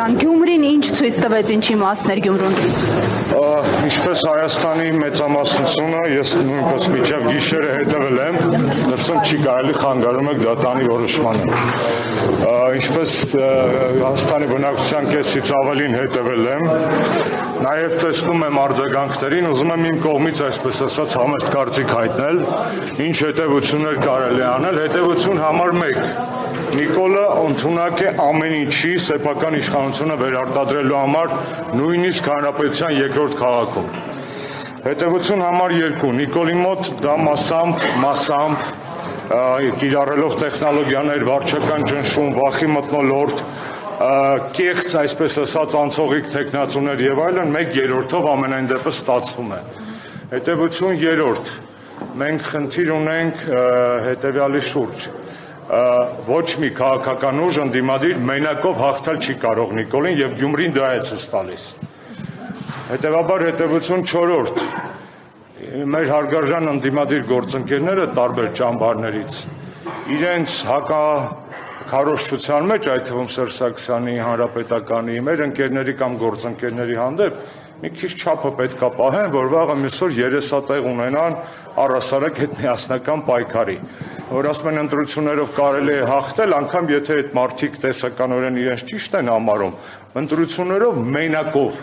ջան, Գյումրին ինչ ցույց տվեց, ինչ իմաստներ Գյումրուն։ Ինչպես Հայաստանի մեծամասնությունը, ես նույնպես միջև գիշերը հետևել եմ, դրսում չի կարելի խանգարում եք դատանի որոշմանը։ Ինչպես Հայաստանի բնակչության կեսից ավելին հետևել եմ, նաև տեսնում եմ արձագանքներին, ուզում եմ իմ կողմից այսպես ասած համեստ կարծիք հայտնել, ինչ հետևություններ կարելի անել, հետևություն համար 1. Նիկոլը ընդունակ է ամեն ինչի սեփական իշխանությունը վերարտադրելու համար նույնիսկ հանրապետության երկրորդ քաղաքում։ Հետևություն համար 2. Նիկոլի մոտ դա մասամբ կիրառելով տեխնոլոգիաներ, վարչական ճնշում, վախի մթնոլորտ, կեղծ այսպես ասած անցողիկ թեկնածուներ եւ այլն 1/3-ով ամենայն դեպս ստացվում է։ Հետևություն 3. Մենք խնդիր ունենք հետեւյալի շուրջ։ Ոչ մի քաղաքական ուժ ընդդիմադիր մենակով հաղթել չի կարող Նիկոլին եւ Գյումրին դա է ցույց տալիս։ Հետևաբար հետևություն 4. Մեր հարգարժան ընդդիմադիր գործընկերները տարբեր ճամբարներից իրենց հակաքարոզչության մեջ, այդ թվում Սերժ Սարգսյանի, Հանրապետականի, մեր ընկերների կամ գործընկերների հանդեպ մի քիչ չափը պետք է պահեն, որ վաղը մյուսօր երեսատեղ ունենան առհասարակ այդ միասնական պայքարի, որ ասում են ընտրություններով կարելի է հաղթել, անգամ եթե այդ մարդիկ տեսականորեն իրենց ճիշտ են համարում, ընտրություններով մենակով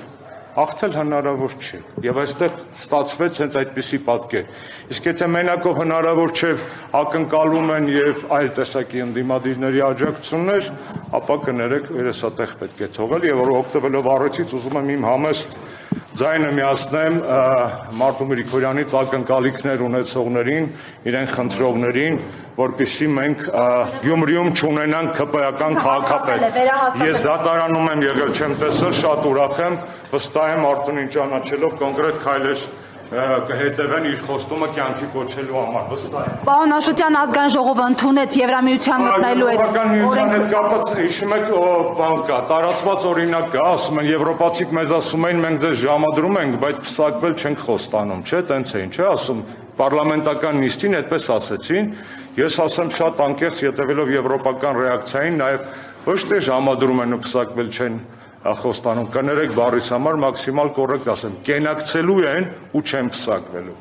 հաղթել հնարավոր չէ եւ այստեղ ստացվեց հենց այդպիսի պատկեր։ Իսկ եթե մենակով հնարավոր չէ, ակնկալում են եւ այլ տեսակի ընդդիմադիրների աջակցություններ, ապա կներեք երեսատեղ պետք է թողել եւ որ օգտվելով առիթից ուզում եմ իմ համեստ ձայնը միացնեմ Մարտուն Գրիգորյանից ակնկալիքներ ունեցողներին, իրեն խնդրողներին, որպեսզի մենք Գյումրիում չունենանք ԿՊ-ական քաղաքապետ։ Ես դատարանում եմ եղել, չեմ տեսել, շատ ուրախ եմ, վստահ եմ Արտունին ճանաչելով կոնկրետ քայլեր կհետևեն իր խոստումը կյանքի կոչելու համար, վստահ եմ։ Պարոն Աշոտյան, ազգային ժողովը ընդունեց Եվրամիության մտնելու այդ հետ կապված, հիշում եք, բան կա, տարածված օրինակ կա, ասում են եվրոպացիք մեզ ասում էին, մենք ձեզ ժամադրում ենք, բայց փսակվել չենք խոստանում, չէ՞, տենց էին, չէ՞ ասում, պարլամենտական նիստին այդպես ասեցին, ես ասեմ շատ անկեղծ ետևելով եվրոպական ռեակցիային, նաև ոչ թե ժամադրում են ու փսակվել չեն խոստանում, կներեք բառիս համար մաքսիմալ կոռեկտ ասեմ, կենակցելու են ու չեն փսակվելու։